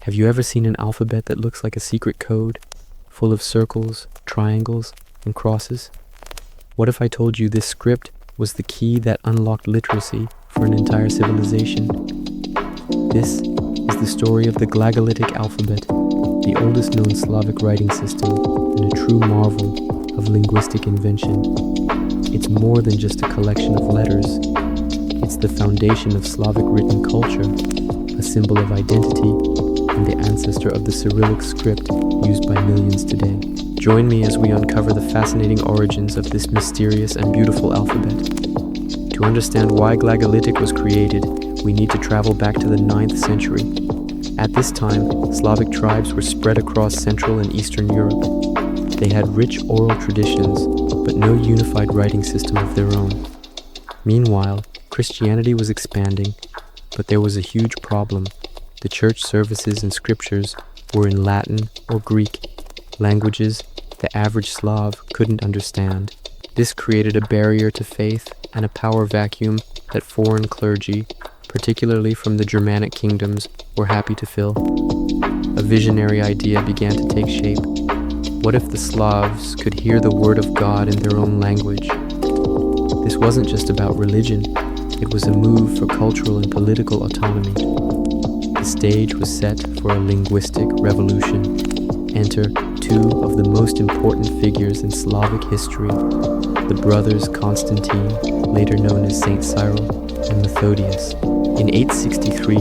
Have you ever seen an alphabet that looks like a secret code, full of circles, triangles, and crosses? What if I told you this script was the key that unlocked literacy for an entire civilization? This is the story of the glagolitic alphabet, the oldest known Slavic writing system and a true marvel of linguistic invention. It's more than just a collection of letters. It's the foundation of Slavic written culture, a symbol of identity, and the ancestor of the Cyrillic script used by millions today. Join me as we uncover the fascinating origins of this mysterious and beautiful alphabet. To understand why glagolitic was created, we need to travel back to the 9th century. At this time, Slavic tribes were spread across Central and Eastern Europe. They had rich oral traditions, but no unified writing system of their own. Meanwhile, Christianity was expanding, but there was a huge problem. The church services and scriptures were in Latin or Greek, languages the average Slav couldn't understand. This created a barrier to faith and a power vacuum that foreign clergy, particularly from the Germanic kingdoms, were happy to fill. A visionary idea began to take shape. What if the Slavs could hear the word of God in their own language? This wasn't just about religion, it was a move for cultural and political autonomy. The stage was set for a linguistic revolution. Enter two of the most important figures in Slavic history, the brothers Constantine, later known as Saint Cyril, and Methodius. In 863,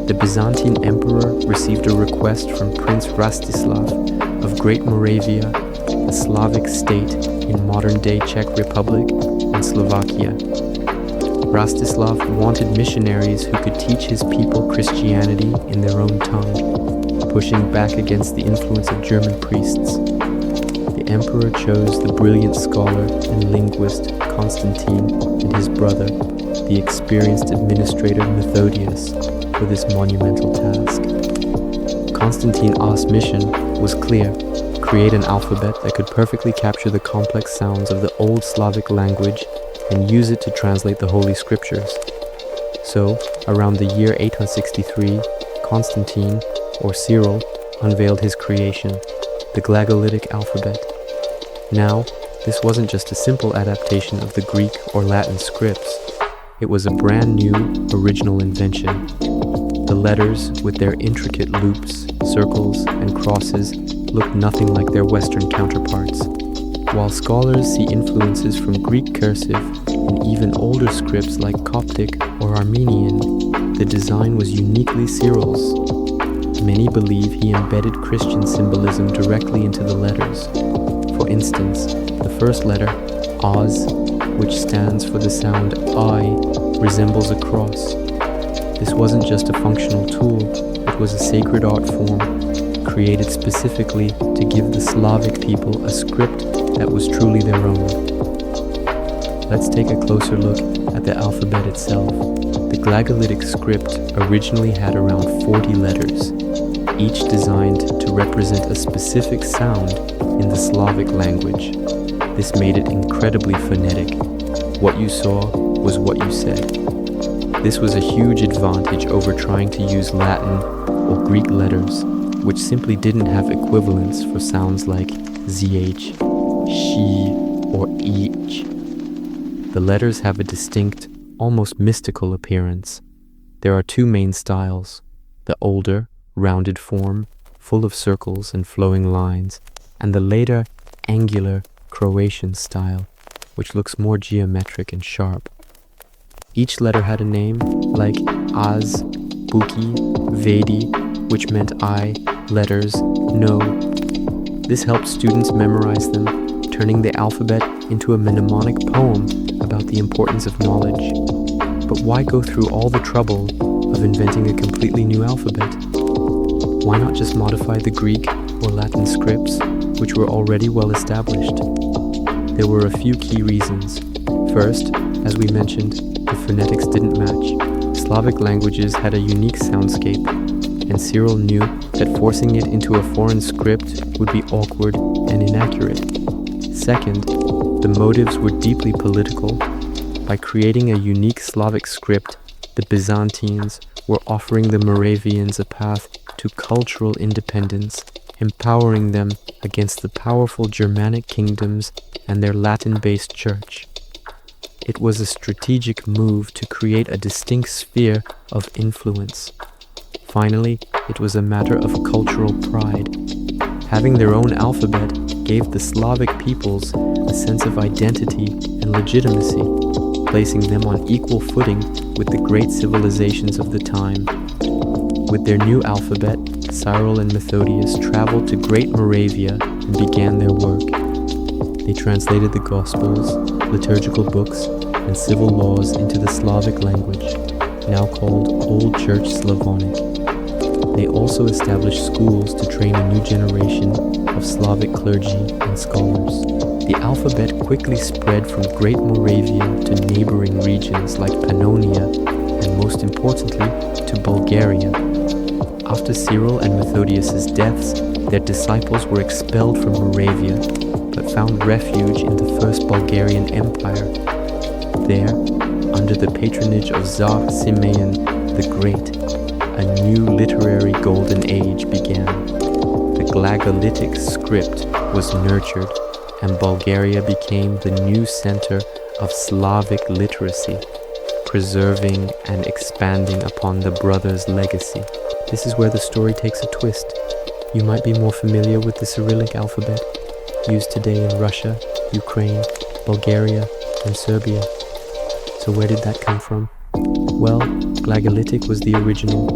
the Byzantine emperor received a request from Prince Rastislav of Great Moravia, a Slavic state in modern-day Czech Republic and Slovakia. Rastislav wanted missionaries who could teach his people Christianity in their own tongue, pushing back against the influence of German priests. The emperor chose the brilliant scholar and linguist Constantine and his brother, the experienced administrator Methodius, for this monumental task. Constantine's mission was clear: create an alphabet that could perfectly capture the complex sounds of the Old Slavic language and use it to translate the Holy Scriptures. So, around the year 863, Constantine, or Cyril, unveiled his creation, the glagolitic alphabet. Now, this wasn't just a simple adaptation of the Greek or Latin scripts. It was a brand new, original invention. The letters, with their intricate loops, circles, and crosses, looked nothing like their Western counterparts. While scholars see influences from Greek cursive and even older scripts like Coptic or Armenian, the design was uniquely Cyril's. Many believe he embedded Christian symbolism directly into the letters. For instance, the first letter, Oz, which stands for the sound I, resembles a cross. This wasn't just a functional tool, it was a sacred art form, created specifically to give the Slavic people a script that was truly their own. Let's take a closer look at the alphabet itself. The glagolitic script originally had around 40 letters, each designed to represent a specific sound in the Slavic language. This made it incredibly phonetic. What you saw was what you said. This was a huge advantage over trying to use Latin or Greek letters, which simply didn't have equivalents for sounds like ZH, SHI, or EH. The letters have a distinct, almost mystical appearance. There are two main styles: the older, rounded form, full of circles and flowing lines, and the later, angular, Croatian style, which looks more geometric and sharp. Each letter had a name, like Az, Buki, Vedi, which meant I, letters, no. This helped students memorize them, turning the alphabet into a mnemonic poem about the importance of knowledge. But why go through all the trouble of inventing a completely new alphabet? Why not just modify the Greek or Latin scripts, which were already well established? There were a few key reasons. First, as we mentioned, the phonetics didn't match. Slavic languages had a unique soundscape, and Cyril knew that forcing it into a foreign script would be awkward and inaccurate. Second, the motives were deeply political. By creating a unique Slavic script, the Byzantines were offering the Moravians a path to to cultural independence, empowering them against the powerful Germanic kingdoms and their Latin-based church. It was a strategic move to create a distinct sphere of influence. Finally, it was a matter of cultural pride. Having their own alphabet gave the Slavic peoples a sense of identity and legitimacy, placing them on equal footing with the great civilizations of the time. With their new alphabet, Cyril and Methodius traveled to Great Moravia and began their work. They translated the Gospels, liturgical books, and civil laws into the Slavic language, now called Old Church Slavonic. They also established schools to train a new generation of Slavic clergy and scholars. The alphabet quickly spread from Great Moravia to neighboring regions like Pannonia and, most importantly, to Bulgaria. After Cyril and Methodius' deaths, their disciples were expelled from Moravia, but found refuge in the First Bulgarian Empire. There, under the patronage of Tsar Simeon the Great, a new literary golden age began. The glagolitic script was nurtured, and Bulgaria became the new center of Slavic literacy, preserving and expanding upon the brothers' legacy. This is where the story takes a twist. You might be more familiar with the Cyrillic alphabet, used today in Russia, Ukraine, Bulgaria, and Serbia. So where did that come from? Well, glagolitic was the original,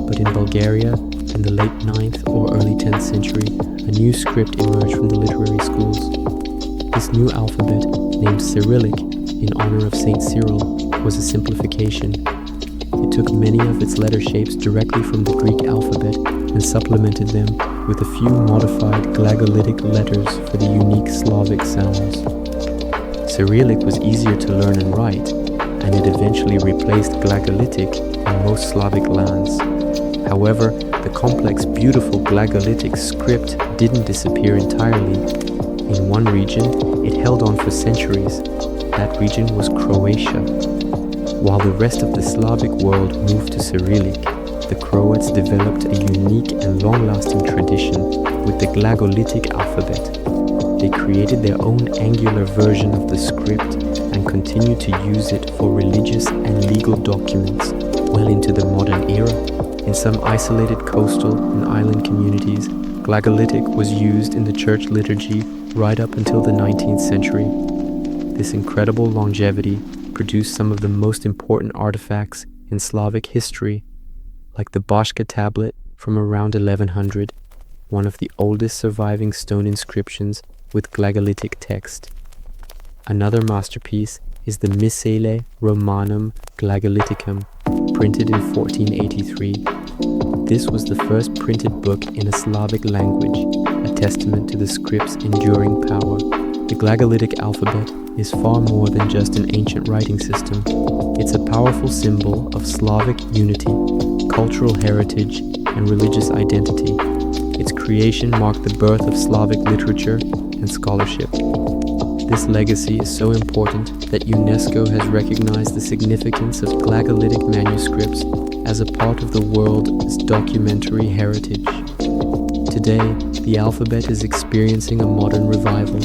but in Bulgaria, in the late 9th or early 10th century, a new script emerged from the literary schools. This new alphabet, named Cyrillic in honor of Saint Cyril, was a simplification. It took many of its letter shapes directly from the Greek alphabet and supplemented them with a few modified glagolitic letters for the unique Slavic sounds. Cyrillic was easier to learn and write, and it eventually replaced glagolitic in most Slavic lands. However, the complex, beautiful glagolitic script didn't disappear entirely. In one region, it held on for centuries. That region was Croatia. While the rest of the Slavic world moved to Cyrillic, the Croats developed a unique and long-lasting tradition with the glagolitic alphabet. They created their own angular version of the script and continued to use it for religious and legal documents well into the modern era. In some isolated coastal and island communities, glagolitic was used in the church liturgy right up until the 19th century. This incredible longevity produced some of the most important artifacts in Slavic history, like the Bashka tablet from around 1100, one of the oldest surviving stone inscriptions with glagolitic text. Another masterpiece is the Missale Romanum Glagoliticum, printed in 1483. This was the first printed book in a Slavic language, a testament to the script's enduring power. The glagolitic alphabet is far more than just an ancient writing system. It's a powerful symbol of Slavic unity, cultural heritage, and religious identity. Its creation marked the birth of Slavic literature and scholarship. This legacy is so important that UNESCO has recognized the significance of glagolitic manuscripts as a part of the world's documentary heritage. Today, the alphabet is experiencing a modern revival.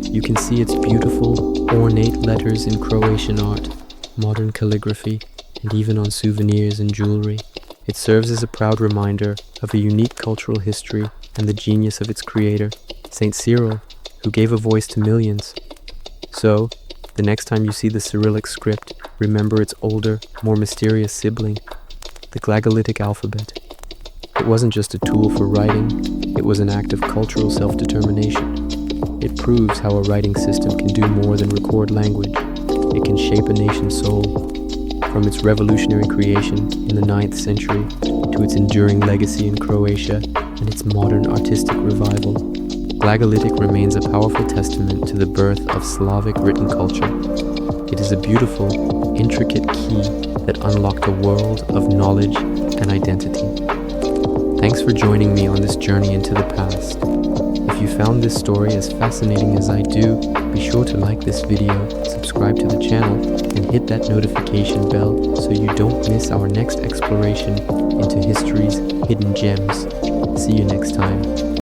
You can see its beautiful, ornate letters in Croatian art, modern calligraphy, and even on souvenirs and jewelry. It serves as a proud reminder of a unique cultural history and the genius of its creator, Saint Cyril, who gave a voice to millions. So, the next time you see the Cyrillic script, remember its older, more mysterious sibling, the glagolitic alphabet. It wasn't just a tool for writing, it was an act of cultural self-determination. It proves how a writing system can do more than record language. It can shape a nation's soul. From its revolutionary creation in the 9th century to its enduring legacy in Croatia and its modern artistic revival, glagolitic remains a powerful testament to the birth of Slavic written culture. It is a beautiful, intricate key that unlocked a world of knowledge and identity. Thanks for joining me on this journey into the past. If you found this story as fascinating as I do, be sure to like this video, subscribe to the channel, and hit that notification bell so you don't miss our next exploration into history's hidden gems. See you next time.